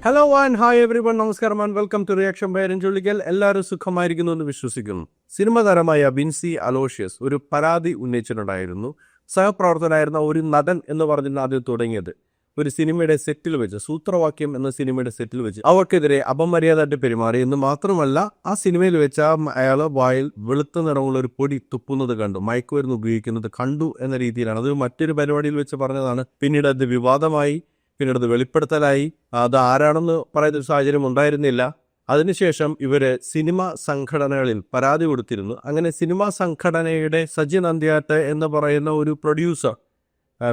Hello and hi everyone, നമസ്കാരം and welcome to reaction by രഞ്ജുളിക്കൽ. എല്ലാവരും സുഖമായിരിക്കുന്നു എന്ന് വിശ്വസിക്കുന്നു. സിനിമ താരമായ വിൻസി അലോഷ്യസ് ഒരു പരാതി ഉന്നയിച്ചിട്ടുണ്ടായിരുന്നു. സഹപ്രവർത്തകനായിരുന്ന ഒരു നടൻ എന്ന് പറഞ്ഞിട്ട് ആദ്യം തുടങ്ങിയത് ഒരു സിനിമയുടെ സെറ്റിൽ വെച്ച്, സൂത്രവാക്യം എന്ന സിനിമയുടെ സെറ്റിൽ വെച്ച് അവർക്കെതിരെ അപമര്യാദയായിട്ട് പെരുമാറി എന്ന് മാത്രമല്ല, ആ സിനിമയിൽ വെച്ച് അയാൾ വായിൽ വെളുത്ത നിറമുള്ള ഒരു പൊടി തുപ്പുന്നത് കണ്ടു, മയക്കുമരുന്ന് ഉപയോഗിക്കുന്നത് കണ്ടു എന്ന രീതിയിലാണ്. അത് മറ്റൊരു പരിപാടിയിൽ വെച്ച് പറഞ്ഞതാണ്. പിന്നീട് അത് വിവാദമായി, പിന്നീട് അത് വെളിപ്പെടുത്തലായി. അത് ആരാണെന്ന് പറയുന്ന ഒരു സാഹചര്യം ഉണ്ടായിരുന്നില്ല. അതിനുശേഷം ഇവര് സിനിമ സംഘടനകളിൽ പരാതി കൊടുത്തിരുന്നു. അങ്ങനെ സിനിമാ സംഘടനയുടെ സജിൻ അന്ത്യാട്ട് എന്ന് പറയുന്ന ഒരു പ്രൊഡ്യൂസർ,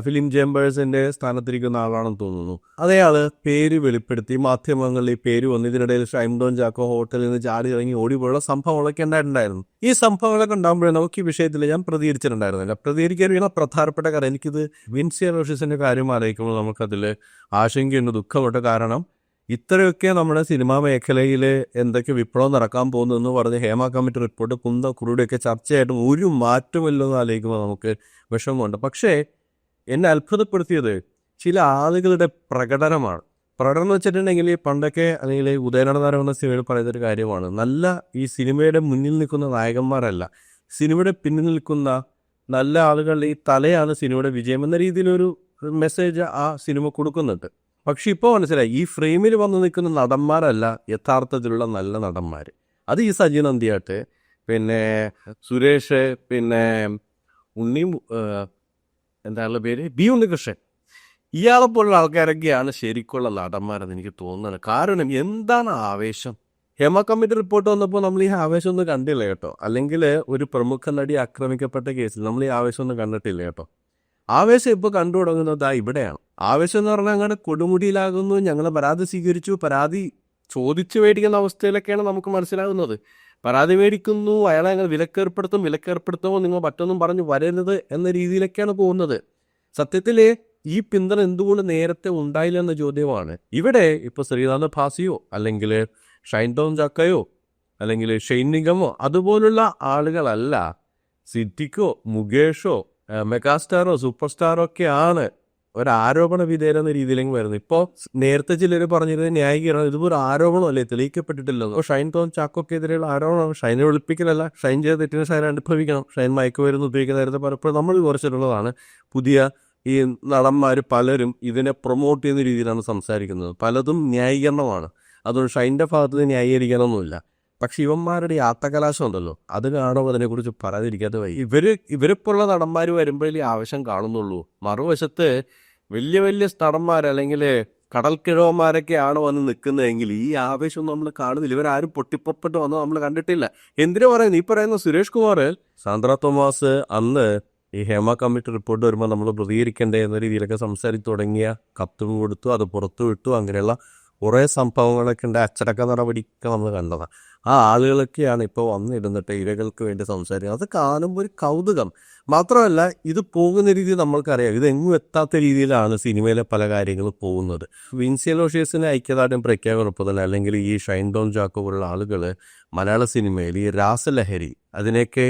ഫിലിം ചേംബേഴ്സിന്റെ സ്ഥാനത്തിരിക്കുന്ന ആളാണെന്ന് തോന്നുന്നു, അതയാള് പേര് വെളിപ്പെടുത്തി മാധ്യമങ്ങളിൽ ഈ പേര് വന്നു. ഇതിനിടയിൽ ഷൈൻ ടോം ചാക്കോ ഹോട്ടലിൽ നിന്ന് ചാടി ഇറങ്ങി ഓടിപ്പോയുള്ള സംഭവങ്ങളൊക്കെ ഉണ്ടായിട്ടുണ്ടായിരുന്നു. ഈ സംഭവങ്ങളൊക്കെ ഉണ്ടാകുമ്പോഴേ നമുക്ക് ഈ വിഷയത്തിൽ ഞാൻ പ്രതികരിച്ചിട്ടുണ്ടായിരുന്നില്ല. പ്രതികരിക്കാൻ പ്രധാനപ്പെട്ട കാര്യം, എനിക്കിത് വിൻസി അലോഷ്യസിന്റെ കാര്യം ആലോചിക്കുമ്പോൾ നമുക്കതിൽ ആശങ്കയുണ്ട്, ദുഃഖമുണ്ട്. കാരണം ഇത്രയൊക്കെ നമ്മുടെ സിനിമാ മേഖലയിൽ എന്തൊക്കെ വിപ്ലവം നടക്കാൻ പോകുന്നു എന്ന് പറഞ്ഞ് ഹേമ കമ്മിറ്റി റിപ്പോർട്ട് കുറുടെയൊക്കെ ചർച്ചയായിട്ടും ഒരു മാറ്റമില്ലെന്ന് ആലോചിക്കുമ്പോൾ നമുക്ക് വിഷമമുണ്ട്. പക്ഷേ എന്നെ അത്ഭുതപ്പെടുത്തിയത് ചില ആളുകളുടെ പ്രകടനമാണ്. പ്രകടനം എന്ന് വെച്ചിട്ടുണ്ടെങ്കിൽ പണ്ടൊക്കെ, അല്ലെങ്കിൽ ഉദയനടനാരം എന്ന സിനിമയിൽ പറയുന്നൊരു കാര്യമാണ്, നല്ല ഈ സിനിമയുടെ മുന്നിൽ നിൽക്കുന്ന നായകന്മാരല്ല, സിനിമയുടെ പിന്നിൽ നിൽക്കുന്ന നല്ല ആളുകളുടെ ഈ തലയാണ് സിനിമയുടെ വിജയം എന്ന രീതിയിലൊരു മെസ്സേജ് ആ സിനിമ കൊടുക്കുന്നുണ്ട്. പക്ഷെ ഇപ്പോൾ മനസ്സിലായി, ഈ ഫ്രെയിമിൽ വന്ന് നിൽക്കുന്ന നടന്മാരല്ല യഥാർത്ഥത്തിലുള്ള നല്ല നടന്മാർ. അത് ഈ സജിൻ അന്ത്യാട്ട്, പിന്നെ സുരേഷ്, പിന്നെ ഉണ്ണിയും, എന്താണ് പേര്, ബി ഉണ്ണികൃഷ്ണൻ, ഇയാളെ പോലുള്ള ആൾക്കാരൊക്കെയാണ് ശരിക്കുള്ള നടന്മാരെന്ന് എനിക്ക് തോന്നുന്നത്. കാരണം എന്താണ് ആവേശം? ഹേമ കമ്മിറ്റി റിപ്പോർട്ട് വന്നപ്പോൾ നമ്മൾ ഈ ആവേശം ഒന്നും കണ്ടില്ല കേട്ടോ. അല്ലെങ്കിൽ ഒരു പ്രമുഖ നടി ആക്രമിക്കപ്പെട്ട കേസിൽ നമ്മൾ ഈ ആവേശം ഒന്നും കണ്ടിട്ടില്ല കേട്ടോ. ആവേശം ഇപ്പോൾ കണ്ടു തുടങ്ങുന്നത് ഇവിടെയാണ്. ആവേശം എന്ന് പറഞ്ഞാൽ അങ്ങനെ കൊടുമുടിയിലാകുന്നു, ഞങ്ങൾ പരാതി സ്വീകരിച്ചു, പരാതി ചോദിച്ചു മേടിക്കുന്ന അവസ്ഥയിലൊക്കെയാണ് നമുക്ക് മനസ്സിലാകുന്നത്. പരാതി മേടിക്കുന്നു, അയാളെ അങ്ങനെ വിലക്കേർപ്പെടുത്തുമോ, നിങ്ങൾ മറ്റൊന്നും പറഞ്ഞു വരരുത് എന്ന രീതിയിലൊക്കെയാണ് പോകുന്നത്. സത്യത്തിൽ ഈ പിന്തുണ എന്തുകൊണ്ട് നേരത്തെ ഉണ്ടായില്ല എന്ന ചോദ്യമാണ്. ഇവിടെ ഇപ്പോൾ ശ്രീനാഥ് ഭാസിയോ അല്ലെങ്കിൽ ഷൈൻ ടോം ചാക്കയോ അല്ലെങ്കിൽ ഷെയ്ൻ നിഗമോ അതുപോലുള്ള ആളുകളല്ല സിദ്ദിഖോ മുകേഷോ മെഗാസ്റ്റാറോ സൂപ്പർ സ്റ്റാറോ ഒക്കെയാണ് ഒരാരോപണ വിധേയരെന്ന രീതിയിലേക്ക് വരുന്നത്. ഇപ്പോൾ നേരത്തെ ചിലർ പറഞ്ഞിരുന്നത് ന്യായീകരണം, ഇതുപോലെ ആരോപണമല്ലേ, തെളിയിക്കപ്പെട്ടിട്ടില്ലെന്നോ. ഷൈൻ ടോം ചാക്കോക്കെതിരെയുള്ള ആരോപണം, ഷൈനെ ഒളിപ്പിക്കലല്ല, ഷൈൻ ചെയ്ത തെറ്റിന് ഷൈൻ അനുഭവിക്കണം. ഷൈൻ മയക്കുമരുന്ന് ഉപയോഗിക്കുന്ന നേരത്തെ പലപ്പോഴും നമ്മൾ വിമർശിച്ചിട്ടുള്ളതാണ്. പുതിയ ഈ നടന്മാർ പലരും ഇതിനെ പ്രൊമോട്ട് ചെയ്യുന്ന രീതിയിലാണ് സംസാരിക്കുന്നത്. പലതും ന്യായീകരണമാണ്. അതുകൊണ്ട് ഷൈൻ്റെ ഭാഗത്ത് ന്യായീകരിക്കാനൊന്നുമില്ല. പക്ഷെ ഇവന്മാരുടെ ആത്തകലാശം ഉണ്ടല്ലോ, അത് കാണുമ്പോൾ അതിനെക്കുറിച്ച് പറയാതിരിക്കാതെ പോയി. ഇവരിപ്പോഴുള്ള നടന്മാർ വരുമ്പോഴേ ആവശ്യം കാണുന്നുള്ളൂ. മറുവശത്ത് വലിയ വലിയ നടന്മാർ അല്ലെങ്കിൽ കടൽക്കിഴവന്മാരൊക്കെയാണ് വന്ന് നിൽക്കുന്നതെങ്കിൽ ഈ ആവേശം നമ്മൾ കാണുന്നില്ല. ഇവരാരും പൊട്ടിപ്പൊട്ട് വന്ന് നമ്മൾ കണ്ടിട്ടില്ല. എന്തിനു പറയുന്നു? ഈ പറയുന്ന സുരേഷ് കുമാർ, സാന്ദ്ര തോമസ് അന്ന് ഈ ഹേമ കമ്മിറ്റി റിപ്പോർട്ട് വരുമ്പോൾ നമ്മൾ പ്രതികരിക്കണ്ടേ എന്ന രീതിയിലൊക്കെ സംസാരിച്ച് തുടങ്ങിയ, കത്തും കൊടുത്തു, അത് പുറത്തു വിട്ടു, അങ്ങനെയുള്ള കുറേ സംഭവങ്ങളൊക്കെ ഉണ്ട്. അച്ചടക്ക നടപടിയൊക്കെ നമ്മൾ കണ്ടതാണ്. ആ ആളുകളൊക്കെയാണ് ഇപ്പോൾ വന്നിരുന്നിട്ട് ഇരകൾക്ക് വേണ്ടി സംസാരിക്കുന്നത്. അത് കാണുമ്പോൾ ഒരു കൗതുകം മാത്രമല്ല, ഇത് പോകുന്ന രീതി നമ്മൾക്കറിയാം. ഇത് എങ്ങും എത്താത്ത രീതിയിലാണ് സിനിമയിലെ പല കാര്യങ്ങളും പോകുന്നത്. വിൻസി അലോഷ്യസിനെ ഐക്യദാർഢ്യം പ്രഖ്യാപനപ്പോൾ തന്നെ, അല്ലെങ്കിൽ ഈ ഷൈൻ ടോം ചാക്കോ പോലുള്ള ആളുകൾ മലയാള സിനിമയിൽ ഈ രാസലഹരി, അതിനെയൊക്കെ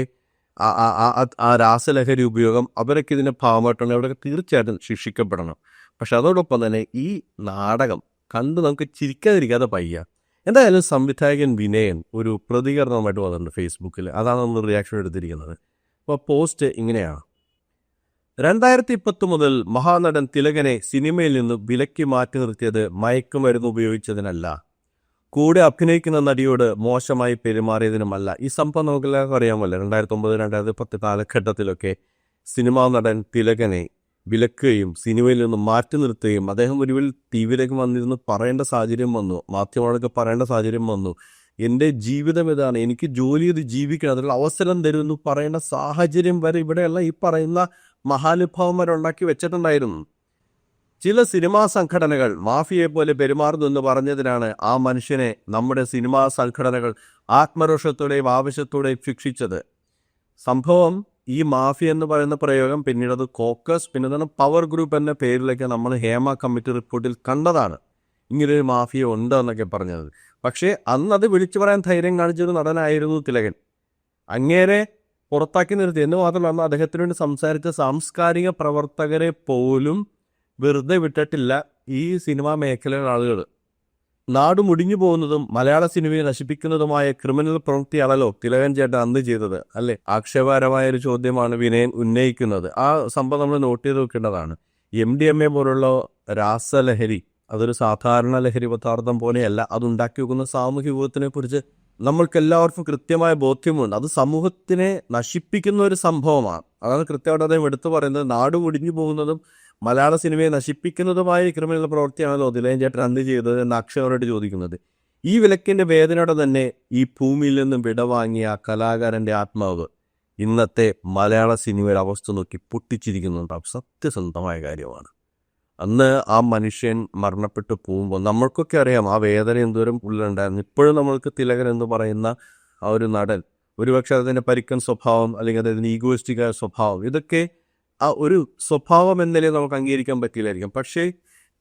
ആ രാസലഹരി ഉപയോഗം അവരൊക്കെ ഇതിൻ്റെ ഭാഗമായിട്ടാണ്, അവരൊക്കെ തീർച്ചയായിട്ടും ശിക്ഷിക്കപ്പെടണം. പക്ഷെ അതോടൊപ്പം തന്നെ ഈ നാടകം കണ്ട് നമുക്ക് ചിരിക്കാതിരിക്കാതെ പയ്യ. എന്തായാലും സംവിധായകൻ വിനയൻ ഒരു പ്രതികരണമായിട്ട് വന്നിട്ടുണ്ട് ഫേസ്ബുക്കിൽ. അതാണ് നമ്മൾ റിയാക്ഷൻ എടുത്തിരിക്കുന്നത്. അപ്പോൾ പോസ്റ്റ് ഇങ്ങനെയാണ്: 2010 മുതൽ മഹാനടൻ തിലകനെ സിനിമയിൽ നിന്ന് വിലക്കി മാറ്റി നിർത്തിയത് മയക്കുമരുന്ന് ഉപയോഗിച്ചതിനല്ല, കൂടെ അഭിനയിക്കുന്ന നടിയോട് മോശമായി പെരുമാറിയതിനുമല്ല. ഈ സംഭവം നമുക്കെല്ലാവർക്കും അറിയാമല്ലോ. 2009-2010 കാലഘട്ടത്തിലൊക്കെ സിനിമാ നടൻ തിലകനെ വിലക്കുകയും സിനിമയിൽ നിന്ന് മാറ്റി നിർത്തുകയും അദ്ദേഹം ഒരു ടിവിയിലേക്ക് വന്നിരുന്ന് പറയേണ്ട സാഹചര്യം വന്നു, മാധ്യമങ്ങളൊക്കെ പറയേണ്ട സാഹചര്യം വന്നു. എൻ്റെ ജീവിതം ഇതാണ്, എനിക്ക് ജോലി ചെയ്ത് ജീവിക്കണം, അതിനുള്ള അവസരം തരുമെന്ന് പറയേണ്ട സാഹചര്യം വരെ ഇവിടെയുള്ള ഈ പറയുന്ന മഹാനുഭാവന്മാരുണ്ടാക്കി വെച്ചിട്ടുണ്ടായിരുന്നു. ചില സിനിമാ സംഘടനകൾ മാഫിയയെ പോലെ പെരുമാറുന്നു എന്ന് പറഞ്ഞതിനാണ് ആ മനുഷ്യനെ നമ്മുടെ സിനിമാ സംഘടനകൾ ആത്മരോഷത്തോടെയും ആവശ്യത്തോടെയും ശിക്ഷിച്ചത്. സംഭവം ഈ മാഫിയ എന്ന് പറയുന്ന പ്രയോഗം പിന്നീട് അത് കോക്കസ്, പിന്നെ പവർ ഗ്രൂപ്പ് എന്ന പേരിലൊക്കെ നമ്മൾ ഹേമ കമ്മിറ്റി റിപ്പോർട്ടിൽ കണ്ടതാണ്. ഇങ്ങനൊരു മാഫിയ ഉണ്ട് എന്നൊക്കെ പറഞ്ഞത്. പക്ഷേ അന്ന് അത് വിളിച്ചു പറയാൻ ധൈര്യം കാണിച്ചൊരു നടനായിരുന്നു തിലകൻ. അങ്ങേരെ പുറത്താക്കി നിർത്തി എന്ന് മാത്രമല്ല, അദ്ദേഹത്തിന് വേണ്ടി സംസാരിച്ച സാംസ്കാരിക പ്രവർത്തകരെ പോലും വെറുതെ വിട്ടിട്ടില്ല ഈ സിനിമാ മേഖലയിലെ ആളുകൾ. നാട് മുടിഞ്ഞു പോകുന്നതും മലയാള സിനിമയെ നശിപ്പിക്കുന്നതുമായ ക്രിമിനൽ പ്രവൃത്തിയാണല്ലോ തിലകൻ ചേട്ടൻ അന്ന് ചെയ്തത് അല്ലെ? ആക്ഷേപകരമായ ഒരു ചോദ്യമാണ് വിനയൻ ഉന്നയിക്കുന്നത്. ആ സംഭവം നമ്മൾ നോട്ട് ചെയ്ത് വെക്കേണ്ടതാണ്. MDMA പോലുള്ള രാസലഹരി അതൊരു സാധാരണ ലഹരി പദാർത്ഥം പോലെയല്ല. അതുണ്ടാക്കി വെക്കുന്ന സാമൂഹ്യ വിപത്തിനെ കുറിച്ച് നമ്മൾക്ക് എല്ലാവർക്കും കൃത്യമായ ബോധ്യമുണ്ട്. അത് സമൂഹത്തിനെ നശിപ്പിക്കുന്ന ഒരു സംഭവമാണ്. അതാണ് കൃത്യമായിട്ട് അദ്ദേഹം എടുത്തു പറയുന്നത്. നാട് മുടിഞ്ഞു പോകുന്നതും മലയാള സിനിമയെ നശിപ്പിക്കുന്നതുമായ ക്രിമിനൽ പ്രവൃത്തിയാണല്ലോ ദിലകൻ ചേട്ടൻ അന്ന് ചെയ്തത് എന്ന് അക്ഷയരോട് ചോദിക്കുന്നത്. ഈ വിലക്കിന്റെ വേദനയോടെ തന്നെ ഈ ഭൂമിയിൽ നിന്നും വിടവാങ്ങിയ ആ കലാകാരന്റെ ആത്മാവ് ഇന്നത്തെ മലയാള സിനിമയുടെ അവസ്ഥ നോക്കി പൊട്ടിച്ചിരിക്കുന്നുണ്ടാവും. സത്യസന്ധമായ കാര്യമാണ്. അന്ന് ആ മനുഷ്യൻ മരണപ്പെട്ടു പോകുമ്പോൾ നമ്മൾക്കൊക്കെ അറിയാം ആ വേദന എന്തോരം ഉള്ളിലുണ്ടായിരുന്നു. ഇപ്പോഴും നമ്മൾക്ക് തിലകൻ എന്ന് പറയുന്ന ആ ഒരു നടൻ, ഒരുപക്ഷെ അതിൻ്റെ പരിക്കൻ സ്വഭാവം അല്ലെങ്കിൽ അതിൻ്റെ ഈഗോയിസ്റ്റിക്കായ സ്വഭാവം, ഇതൊക്കെ ആ ഒരു സ്വഭാവം എന്ന നിലയിൽ നമുക്ക് അംഗീകരിക്കാൻ പറ്റില്ലായിരിക്കും. പക്ഷേ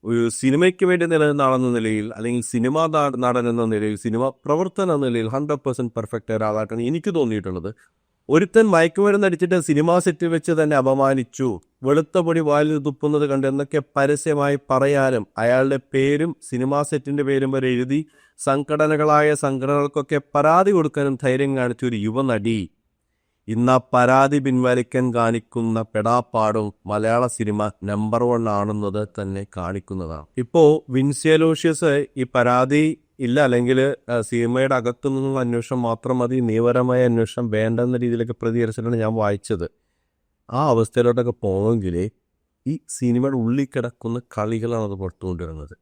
ഒരു സിനിമയ്ക്ക് വേണ്ടി നിലനിന്ന ആളെന്ന നിലയിൽ അല്ലെങ്കിൽ സിനിമാ നടൻ എന്ന നിലയിൽ സിനിമ പ്രവർത്തനം എന്ന നിലയിൽ 100% പെർഫെക്റ്റ് ഒരാളായിട്ടാണ് എനിക്ക് തോന്നിയിട്ടുള്ളത്. ഒരുത്തൻ മയക്കുമരുന്ന് അടിച്ചിട്ട് സിനിമാ സെറ്റിൽ വെച്ച് തന്നെ അപമാനിച്ചു, വെളുത്ത പൊടി വാലിൽ തുപ്പുന്നത് കണ്ട് എന്നൊക്കെ പരസ്യമായി പറയാനും അയാളുടെ പേരും സിനിമാ സെറ്റിന്റെ പേരും വരെ എഴുതി സംഘടനകൾക്കൊക്കെ പരാതി കൊടുക്കാനും ധൈര്യം കാണിച്ച ഒരു യുവനടി ഇന്ന് ആ പരാതി പിൻവലിക്കാൻ കാണിക്കുന്ന പെടാപ്പാടും മലയാള സിനിമ നമ്പർ 1 ആണെന്നത് തന്നെ കാണിക്കുന്നതാണ്. ഇപ്പോൾ വിൻസി അലോഷ്യസ് ഈ പരാതി ഇല്ല അല്ലെങ്കിൽ സിനിമയുടെ അകത്തു നിന്നുള്ള അന്വേഷണം മാത്രം മതി, നിയമപരമായ അന്വേഷണം വേണ്ടെന്ന രീതിയിലൊക്കെ പ്രതികരിച്ചിട്ടാണ് ഞാൻ വായിച്ചത്. ആ അവസ്ഥയിലോട്ടൊക്കെ പോകണമെങ്കിൽ ഈ സിനിമയുടെ ഉള്ളിൽ കിടക്കുന്ന കളികളാണ് അത് പുറത്തുകൊണ്ടിരുന്നത്.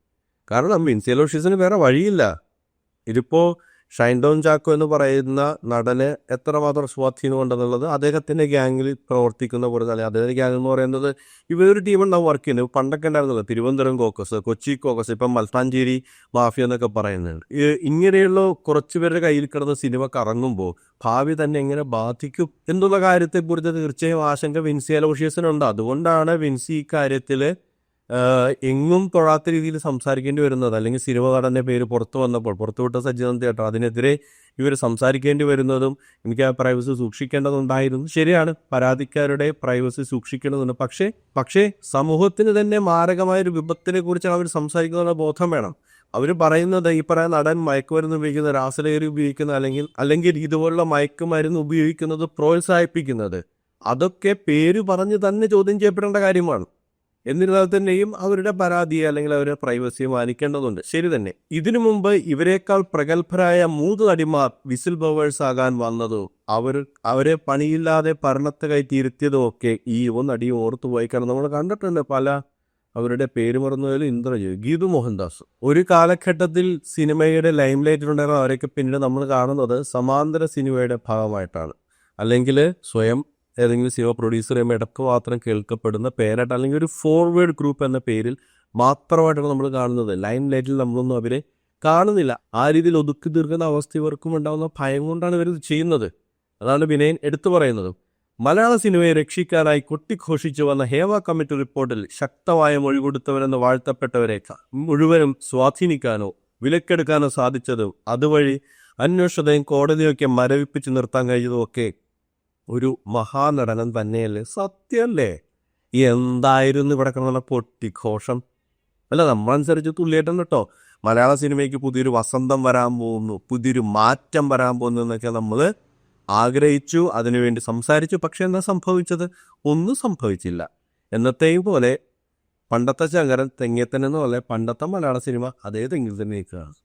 കാരണം വിൻസി അലോഷ്യസിന് വേറെ വഴിയില്ല. ഇതിപ്പോൾ ഷൈൻ ടോം ചാക്കോ എന്ന് പറയുന്ന നടന് എത്രമാത്രം സ്വാധീനമുണ്ടെന്നുള്ളത് അദ്ദേഹത്തിൻ്റെ ഗ്യാങ്ങിൽ പ്രവർത്തിക്കുന്ന പോലെ തന്നെ. അദ്ദേഹത്തിൻ്റെ ഗ്യാങ് എന്ന് പറയുന്നത് ഇവരൊരു ടീമുണ്ടാവും വർക്ക് ചെയ്യുന്നത്. പണ്ടൊക്കെ ഉണ്ടായിരുന്നല്ലോ തിരുവനന്തപുരം കോക്കസ്, കൊച്ചി കോക്കസ്, ഇപ്പം മൽത്താഞ്ചേരി മാഫിയ എന്നൊക്കെ പറയുന്നുണ്ട്. ഇങ്ങനെയുള്ള കുറച്ച് പേരുടെ കയ്യിൽ കിടന്ന സിനിമ കറങ്ങുമ്പോൾ ഭാവി തന്നെ എങ്ങനെ ബാധിക്കും എന്നുള്ള കാര്യത്തെക്കുറിച്ച് തീർച്ചയായും ആശങ്ക വിൻസി അലോഷ്യസിനുണ്ട്. അതുകൊണ്ടാണ് വിൻസി ഇക്കാര്യത്തിൽ എങ്ങും തൊഴാത്ത രീതിയിൽ സംസാരിക്കേണ്ടി വരുന്നത്. അല്ലെങ്കിൽ സിനിമ നടൻ്റെ പേര് പുറത്തുവിട്ട സജ്ജനം തിയേറ്റർ, അതിനെതിരെ ഇവർ സംസാരിക്കേണ്ടി വരുന്നതും. എനിക്ക് ആ പ്രൈവസി സൂക്ഷിക്കേണ്ടതുണ്ടായിരുന്നു. ശരിയാണ്, പരാതിക്കാരുടെ പ്രൈവസി സൂക്ഷിക്കേണ്ടതുണ്ട്. പക്ഷേ സമൂഹത്തിന് തന്നെ മാരകമായൊരു വിപത്തിനെ കുറിച്ചാണ് അവർ സംസാരിക്കുന്ന ബോധം വേണം. അവർ പറയുന്നത് ഈ പറയുന്ന നടൻ മയക്കുമരുന്ന് ഉപയോഗിക്കുന്ന, രാസലഹരി ഉപയോഗിക്കുന്ന അല്ലെങ്കിൽ ഇതുപോലുള്ള മയക്കുമരുന്ന് ഉപയോഗിക്കുന്നത് പ്രോത്സാഹിപ്പിക്കുന്നത്, അതൊക്കെ പേര് പറഞ്ഞ് തന്നെ ചോദ്യം ചെയ്യപ്പെടേണ്ട കാര്യമാണ്. എന്നിരുന്നാൽ തന്നെയും അവരുടെ പരാതിയെ അല്ലെങ്കിൽ അവരുടെ പ്രൈവസിയെ മാനിക്കേണ്ടതുണ്ട്. ശരി തന്നെ. ഇതിനു മുമ്പ് ഇവരെക്കാൾ പ്രഗത്ഭരായ 3 നടിമാർ വിസിൽ ബ്ലോവേഴ്സ് ആകാൻ വന്നതും അവരെ പണിയില്ലാതെ ഭരണത്തെ കയറ്റിയിരുത്തിയതും ഒക്കെ ഈ യുവനടിയും ഓർത്തുപോയി. കാരണം നമ്മൾ കണ്ടിട്ടുണ്ട് പല അവരുടെ പേര് മറന്നുപോയാലും ഇന്ദ്രജിത്ത്, ഗീതു മോഹൻദാസ്. ഒരു കാലഘട്ടത്തിൽ സിനിമയുടെ ലൈം ലൈറ്റിലുണ്ടായിരുന്ന അവരൊക്കെ പിന്നീട് നമ്മൾ കാണുന്നത് സമാന്തര സിനിമയുടെ ഭാഗമായിട്ടാണ്. അല്ലെങ്കിൽ സ്വയം ഏതെങ്കിലും സിനിമ പ്രൊഡ്യൂസർ ചെയ്യുമ്പോൾ ഇടക്ക് മാത്രം കേൾക്കപ്പെടുന്ന പേരായിട്ട് അല്ലെങ്കിൽ ഒരു ഫോർവേഡ് ഗ്രൂപ്പ് എന്ന പേരിൽ മാത്രമായിട്ടാണ് നമ്മൾ കാണുന്നത്. ലൈം ലൈറ്റിൽ നമ്മളൊന്നും അവരെ കാണുന്നില്ല. ആ രീതിയിൽ ഒതുക്കി തീർക്കുന്ന അവസ്ഥ ഇവർക്കും ഉണ്ടാകുന്ന ഭയം കൊണ്ടാണ് ഇവർ ചെയ്യുന്നത്. അതാണ് വിനയൻ എടുത്തു പറയുന്നത്. മലയാള സിനിമയെ രക്ഷിക്കാനായി കൊട്ടിഘോഷിച്ചു വന്ന ഹേമ കമ്മിറ്റി റിപ്പോർട്ടിൽ ശക്തമായ മൊഴി കൊടുത്തവരെന്ന് വാഴ്ത്തപ്പെട്ടവരെ മുഴുവനും സ്വാധീനിക്കാനോ വിലക്കെടുക്കാനോ സാധിച്ചതും അതുവഴി അന്വേഷണത്തെയും കോടതിയൊക്കെ മരവിപ്പിച്ച് നിർത്താൻ കഴിഞ്ഞതും ഒക്കെ ഒരു മഹാനടനം തന്നെയല്ലേ? സത്യമല്ലേ? എന്തായിരുന്നു ഇവിടെ കിടന്നുള്ള പൊട്ടിഘോഷം? അല്ല, നമ്മളനുസരിച്ച് തുള്ളിയേട്ടൻ കേട്ടോ. മലയാള സിനിമയ്ക്ക് പുതിയൊരു വസന്തം വരാൻ പോകുന്നു, പുതിയൊരു മാറ്റം വരാൻ പോകുന്നു എന്നൊക്കെ നമ്മൾ ആഗ്രഹിച്ചു, അതിനുവേണ്ടി സംസാരിച്ചു. പക്ഷെ എന്താ സംഭവിച്ചത്? ഒന്നും സംഭവിച്ചില്ല. എന്നത്തെയും പോലെ പണ്ടത്തെ ചങ്കരൻ തെങ്ങേത്തനെന്ന് പോലെ പണ്ടത്തെ മലയാള സിനിമ അതേ തെങ്ങിൽ തന്നെ നിൽക്കുകയാണ്.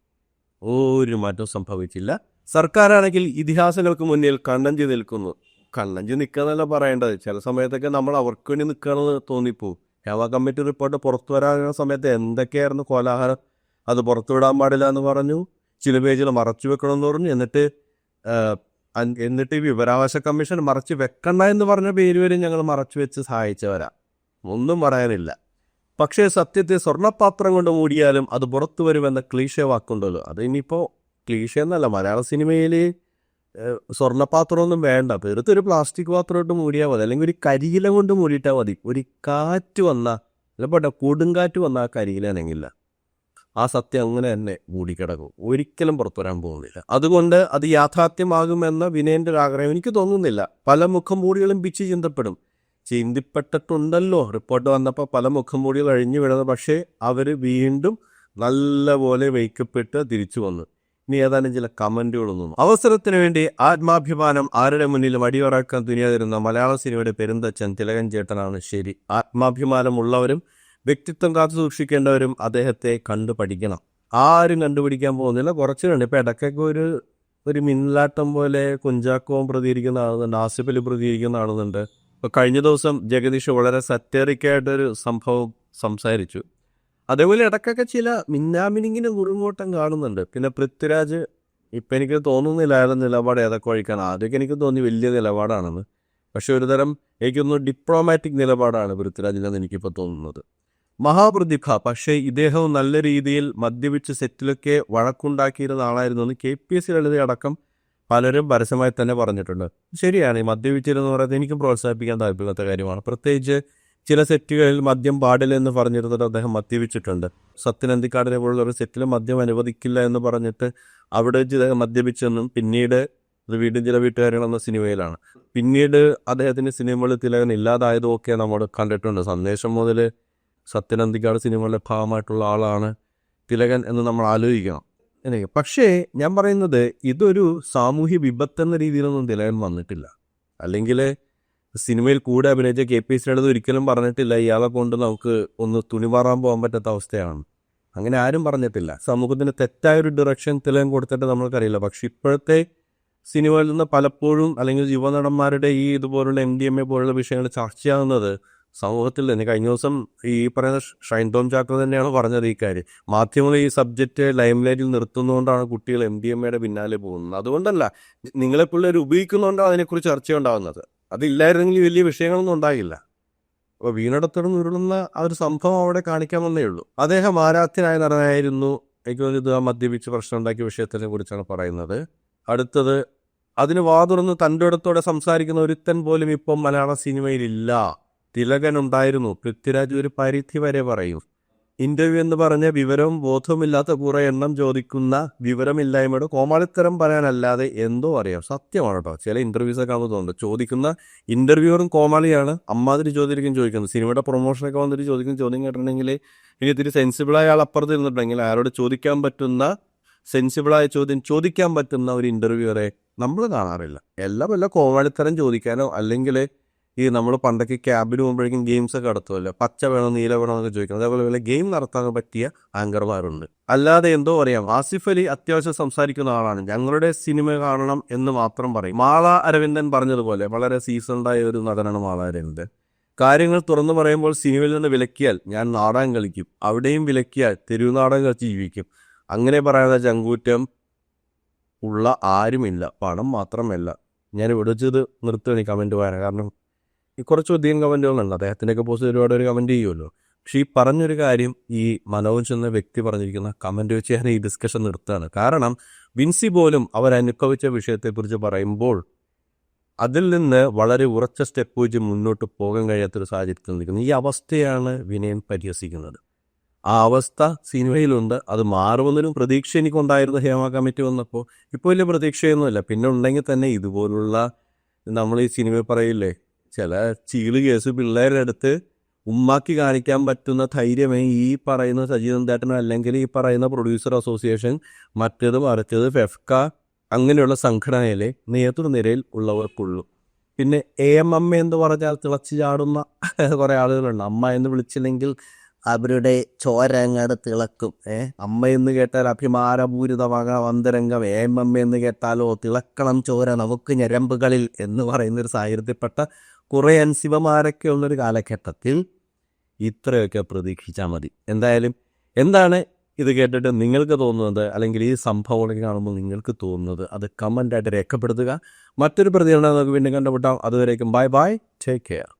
ഒരു മാറ്റവും സംഭവിച്ചില്ല. സർക്കാരാണെങ്കിൽ ഇതിഹാസങ്ങൾക്ക് മുന്നിൽ കണ്ണഞ്ചി നിൽക്കുന്നു. കണ്ണഞ്ചി നിൽക്കാന്നല്ല പറയേണ്ടത്. ചില സമയത്തൊക്കെ നമ്മൾ അവർക്ക് വേണ്ടി നിൽക്കുകയാണെന്ന് തോന്നിപ്പോവും. ഹേമ കമ്മിറ്റി റിപ്പോർട്ട് പുറത്തു വരാനുള്ള സമയത്ത് എന്തൊക്കെയായിരുന്നു കോലാഹലം. അത് പുറത്തുവിടാൻ പാടില്ല എന്ന് പറഞ്ഞു, ചില പേജിൽ മറച്ചു വെക്കണമെന്ന് പറഞ്ഞു. എന്നിട്ട് ഈ വിവരാവകാശ കമ്മീഷൻ മറച്ചു വെക്കണ്ട എന്ന് പറഞ്ഞ പേര് വരെ ഞങ്ങൾ മറച്ചു വെച്ച് സഹായിച്ചവരാ. ഒന്നും പറയാനില്ല. പക്ഷേ സത്യത്തെ സ്വർണ്ണപാത്രം കൊണ്ട് മൂടിയാലും അത് പുറത്തു വരുമെന്ന ക്ലീശ വാക്കുണ്ടല്ലോ. അത് ഇനിയിപ്പോൾ ക്ലീശ എന്നല്ല, മലയാള സിനിമയിൽ സ്വർണ്ണപാത്രമൊന്നും വേണ്ട, വെറുതെ ഒരു പ്ലാസ്റ്റിക് പാത്രം ഇട്ട് മൂടിയാൽ മതി, അല്ലെങ്കിൽ ഒരു കരിയില കൊണ്ട് മൂടിയിട്ടാൽ മതി. ഒരു കാറ്റ് വന്നാൽ അല്ല കൊടുങ്കാറ്റ് വന്നാൽ ആ കരിയില അനങ്ങില്ല. ആ സത്യം അങ്ങനെ തന്നെ മൂടിക്കിടക്കും, ഒരിക്കലും പുറത്തു വരാൻ പോകുന്നില്ല. അതുകൊണ്ട് അത് യാഥാർത്ഥ്യമാകുമെന്ന വിനയൻ്റെ ഒരു ആഗ്രഹം എനിക്ക് തോന്നുന്നില്ല. പല മുഖംമൂടികളും പിച്ച് ചിന്തിപ്പെട്ടിട്ടുണ്ടല്ലോ. റിപ്പോർട്ട് വന്നപ്പോൾ പല മുഖംമൂടികൾ അഴിഞ്ഞു വിടുന്നത്. പക്ഷേ അവർ വീണ്ടും നല്ലപോലെ വെയ്ക്കപ്പെട്ട് തിരിച്ചു വന്നു. ഇനി ഏതാനും ചില കമന്റുകളൊന്നും. അവസരത്തിന് വേണ്ടി ആത്മാഭിമാനം ആരുടെ മുന്നിലും അടിയുറക്കാൻ തുനിയാതിരുന്ന മലയാള സിനിമയുടെ പെരുന്തച്ഛൻ തിലകൻ ചേട്ടനാണ് ശരി. ആത്മാഭിമാനമുള്ളവരും വ്യക്തിത്വം കാത്തു സൂക്ഷിക്കേണ്ടവരും അദ്ദേഹത്തെ കണ്ടു പഠിക്കണം. ആരും കണ്ടുപിടിക്കാൻ പോകുന്നില്ല. കുറച്ചുണ്ട്. ഇപ്പം ഇടയ്ക്കൊക്കെ ഒരു മിന്നലാട്ടം പോലെ കുഞ്ചാക്കോവും പ്രതികരിക്കുന്ന ആളുന്നുണ്ട്, ആസിഫ് അലി പ്രതികരിക്കുന്ന ആളുന്നുണ്ട്. ഇപ്പം കഴിഞ്ഞ ദിവസം ജഗദീഷ് വളരെ സറ്ററിക്കായിട്ടൊരു സംഭവം സംസാരിച്ചു. അതേപോലെ ഇടയ്ക്കൊക്കെ ചില മിന്നാമിനിങ്ങിന് കുറുങ്ങോട്ടം കാണുന്നുണ്ട്. പിന്നെ പൃഥ്വിരാജ് ഇപ്പം എനിക്ക് തോന്നുന്നില്ല അയാളുടെ നിലപാട് ഏതൊക്കെ വഴിക്കാണ്. ആദ്യമൊക്കെ എനിക്ക് തോന്നി വലിയ നിലപാടാണെന്ന്. പക്ഷെ ഒരുതരം എനിക്കൊന്ന് ഡിപ്ലോമാറ്റിക് നിലപാടാണ് പൃഥ്വിരാജിനെന്ന് എനിക്കിപ്പോൾ തോന്നുന്നത്. മഹാപ്രതിഭ, പക്ഷേ ഇദ്ദേഹവും നല്ല രീതിയിൽ മദ്യപിച്ച് സെറ്റിലൊക്കെ വഴക്കുണ്ടാക്കിയിരുന്ന ആളായിരുന്നു KPSC ലളിത അടക്കം പലരും പരസ്യമായി തന്നെ പറഞ്ഞിട്ടുണ്ട്. ശരിയാണ്, ഈ മദ്യപിച്ചിരുന്നു പറയുന്നത് എനിക്കും പ്രോത്സാഹിപ്പിക്കാൻ താല്പര്യമില്ലാത്ത കാര്യമാണ്. പ്രത്യേകിച്ച് ചില സെറ്റുകളിൽ മദ്യം പാടില്ലെന്ന് പറഞ്ഞിരുന്നിട്ട് അദ്ദേഹം മദ്യപിച്ചിട്ടുണ്ട്. സത്യനന്ദിക്കാടിനെ പോലുള്ള ഒരു സെറ്റിൽ മദ്യം അനുവദിക്കില്ല എന്ന് പറഞ്ഞിട്ട് അവിടെ വെച്ച് ഇദ്ദേഹം മദ്യപിച്ചെന്നും പിന്നീട് ഇത് വീണ്ടും ചില വീട്ടുകാരെന്ന സിനിമയിലാണ്. പിന്നീട് അദ്ദേഹത്തിൻ്റെ സിനിമകളിൽ തിലകൻ ഇല്ലാതായതും ഒക്കെ നമ്മൾ കണ്ടിട്ടുണ്ട്. സന്ദേശം മുതൽ സത്യനന്ദിക്കാട് സിനിമകളിലെ ഭാഗമായിട്ടുള്ള ആളാണ് തിലകൻ എന്ന് നമ്മൾ ആലോചിക്കണം. പക്ഷേ ഞാൻ പറയുന്നത് ഇതൊരു സാമൂഹ്യ വിപത്തെന്ന രീതിയിലൊന്നും തിലകൻ വന്നിട്ടില്ല. അല്ലെങ്കിൽ സിനിമയിൽ കൂടെ അഭിനയിച്ച KPSC ലളിത ഒരിക്കലും പറഞ്ഞിട്ടില്ല ഇയാളെ കൊണ്ട് നമുക്ക് ഒന്ന് തുണിമാറാൻ പോകാൻ പറ്റാത്ത അവസ്ഥയാണ്. അങ്ങനെ ആരും പറഞ്ഞിട്ടില്ല. സമൂഹത്തിന് തെറ്റായൊരു ഡിറക്ഷൻ തിലകൻ കൊടുത്തിട്ട് നമ്മൾക്കറിയില്ല. പക്ഷെ ഇപ്പോഴത്തെ സിനിമയിൽ നിന്ന് പലപ്പോഴും അല്ലെങ്കിൽ യുവനടന്മാരുടെ ഈ ഇതുപോലുള്ള MDMA പോലുള്ള വിഷയങ്ങൾ ചർച്ചയാകുന്നത് സമൂഹത്തിൽ തന്നെ. കഴിഞ്ഞ ദിവസം ഈ പറയുന്ന ഷൈൻ ടോം ചാക്കോ തന്നെയാണ് പറഞ്ഞത് ഈ കാര്യം. മാധ്യമങ്ങൾ ഈ സബ്ജക്റ്റ് ലൈംലൈറ്റിൽ നിർത്തുന്നതുകൊണ്ടാണ് കുട്ടികൾ MDMAയുടെ പിന്നാലെ പോകുന്നത്. അതുകൊണ്ടല്ല, നിങ്ങളെപ്പിള്ളേർ ഉപയോഗിക്കുന്നതുകൊണ്ടാണ് അതിനെക്കുറിച്ച് ചർച്ചയുണ്ടാകുന്നത്. അതില്ലായിരുന്നെങ്കിൽ വലിയ വിഷയങ്ങളൊന്നും ഉണ്ടാകില്ല. അപ്പോൾ വീണടത്തോടും ഉരുളുന്ന ആ ഒരു സംഭവം അവിടെ കാണിക്കാമെന്നേ ഉള്ളൂ. അദ്ദേഹം ആരാധ്യനായ നടനായിരുന്നു. എനിക്ക് തോന്നിയത് ആ മദ്യപിച്ച് പ്രശ്നം ഉണ്ടാക്കിയ വിഷയത്തിനെ കുറിച്ചാണ് പറയുന്നത്. അടുത്തത്, അതിന് വാതുറന്ന് തൻ്റെ ഇടത്തോടെ സംസാരിക്കുന്ന ഒരുത്തൻ പോലും ഇപ്പം മലയാള സിനിമയിലില്ല. തിലകൻ ഉണ്ടായിരുന്നു. പൃഥ്വിരാജ് ഒരു പരിധി വരെ പറയും. ഇന്റർവ്യൂ എന്ന് പറഞ്ഞ വിവരവും ബോധവുമില്ലാത്ത കുറെ എണ്ണം ചോദിക്കുന്ന വിവരമില്ലായ്മയുടെ കോമാളിത്തരം പറയാനല്ലാതെ എന്തോ അറിയാം. സത്യമാണ് കേട്ടോ. ചില ഇന്റർവ്യൂസൊക്കെ ആകുമ്പോൾ തോന്നുന്നു ചോദിക്കുന്ന ഇന്റർവ്യൂവറും കോമാളിയാണ്. അമ്മാതിരി ചോദ്യം ചോദിക്കുന്നത്. സിനിമയുടെ പ്രൊമോഷനൊക്കെ വന്നിട്ട് ചോദിക്കുന്ന ചോദ്യം കേട്ടിട്ടുണ്ടെങ്കിൽ ഇനി ഇത്തിരി സെൻസിബിളായ ആൾ അപ്പുറത്ത് ഇരുന്നിട്ടുണ്ടെങ്കിൽ അയാളോട് ചോദിക്കാൻ പറ്റുന്ന സെൻസിബിളായ ചോദ്യം ചോദിക്കാൻ പറ്റുന്ന ഒരു ഇന്റർവ്യൂവറെ നമ്മൾ കാണാറില്ല. എല്ലാം കോമാളിത്തരം ചോദിക്കാനോ അല്ലെങ്കിൽ ഈ നമ്മൾ പണ്ടൊക്കെ ക്യാബിന് പോകുമ്പോഴേക്കും ഗെയിംസൊക്കെ നടത്തുമല്ലോ, പച്ച വേണോ നീല വേണോ എന്നൊക്കെ ചോദിക്കണം. അതേപോലെ ഗെയിം നടത്താൻ പറ്റിയ ആങ്കർമാരുണ്ട്. അല്ലാതെ എന്തോ പറയാം. ആസിഫ് അലി അത്യാവശ്യം സംസാരിക്കുന്ന ആളാണ്. ഞങ്ങളുടെ സിനിമ കാണണം എന്ന് മാത്രം പറയും. മാള അരവിന്ദൻ പറഞ്ഞതുപോലെ വളരെ സീസൺഡായ ഒരു നടനാണ് മാള അരവിന്ദൻ. കാര്യങ്ങൾ തുറന്നു പറയുമ്പോൾ സിനിമയിൽ നിന്ന് വിലക്കിയാൽ ഞാൻ നാടകം കളിക്കും, അവിടെയും വിലക്കിയാൽ തെരുവ് നാടകം കളിച്ച് ജീവിക്കും. അങ്ങനെ പറയാതെ ചങ്കൂറ്റം ഉള്ള ആരുമില്ല. പണം മാത്രമല്ല. ഞാൻ വിളിച്ചത് നിർത്തുകയാണ് ഈ കമൻറ്റ് പറയാൻ. കാരണം ഈ കുറച്ചധികം കമൻറ്റുകളുണ്ട്. അദ്ദേഹത്തിൻ്റെയൊക്കെ പോസ്റ്റ് ഒരുപാട് ഒരു കമൻറ്റ് ചെയ്യുമല്ലോ. പക്ഷേ ഈ പറഞ്ഞൊരു കാര്യം ഈ മനോജ് എന്ന വ്യക്തി പറഞ്ഞിരിക്കുന്ന കമൻറ്റ് വെച്ച് ഞാൻ ഈ ഡിസ്കഷൻ നിർത്തുകയാണ്. കാരണം വിൻസി പോലും അവരനുഭവിച്ച വിഷയത്തെക്കുറിച്ച് പറയുമ്പോൾ അതിൽ നിന്ന് വളരെ ഉറച്ച സ്റ്റെപ്പ് വെച്ച് മുന്നോട്ട് പോകാൻ കഴിയാത്തൊരു സാഹചര്യത്തിൽ നിൽക്കുന്നത്. ഈ അവസ്ഥയാണ് വിനയൻ പരിഹസിക്കുന്നത്. ആ അവസ്ഥ സിനിമയിലുണ്ട്. അത് മാറുമെന്നൊരു പ്രതീക്ഷ എനിക്കുണ്ടായിരുന്നു ഹേമ കമ്മിറ്റി വന്നപ്പോൾ. ഇപ്പോൾ വലിയ പ്രതീക്ഷയൊന്നുമില്ല. പിന്നെ ഉണ്ടെങ്കിൽ തന്നെ ഇതുപോലുള്ള നമ്മൾ ഈ സിനിമയിൽ പറയില്ലേ, ചില ചീള് കേസ് പിള്ളേരുടെ അടുത്ത് ഉമ്മാക്കി കാണിക്കാൻ പറ്റുന്ന ധൈര്യമേ ഈ പറയുന്ന സജീവന്തേട്ടനോ അല്ലെങ്കിൽ ഈ പറയുന്ന പ്രൊഡ്യൂസർ അസോസിയേഷൻ, മറ്റേത് മറിച്ചത് ഫെഫ്ക അങ്ങനെയുള്ള സംഘടനയിലെ നേതൃനിരയിൽ ഉള്ളവർക്കുള്ളൂ. പിന്നെ AMM എന്ന് പറഞ്ഞാൽ തിളച്ചു ചാടുന്ന കുറേ ആളുകളുണ്ട്. അമ്മ എന്ന് വിളിച്ചില്ലെങ്കിൽ അവരുടെ ചോരങ്ങട് തിളക്കും. അമ്മ എന്ന് കേട്ടാൽ അഭിമാനപൂരിതമാക വന്തരംഗം, AMM എന്ന് കേട്ടാലോ തിളക്കണം ചോര നമുക്ക് ഞരമ്പുകളിൽ എന്ന് പറയുന്നൊരു സാഹചര്യത്തിൽപ്പെട്ട കുറേ അൻസിവമാരൊക്കെ ഉള്ളൊരു കാലഘട്ടത്തിൽ ഇത്രയൊക്കെ പ്രതീക്ഷിച്ചാൽ മതി. എന്തായാലും എന്താണ് ഇത് കേട്ടിട്ട് നിങ്ങൾക്ക് തോന്നുന്നത്, അല്ലെങ്കിൽ ഈ സംഭവങ്ങളൊക്കെ കാണുമ്പോൾ നിങ്ങൾക്ക് തോന്നുന്നത്, അത് കമൻ്റായിട്ട് രേഖപ്പെടുത്തുക. മറ്റൊരു പ്രതികരണം നമുക്ക് വീണ്ടും കണ്ടുമുട്ടാം. അതുവരേക്കും ബൈ ബൈ, ടേക്ക് കെയർ.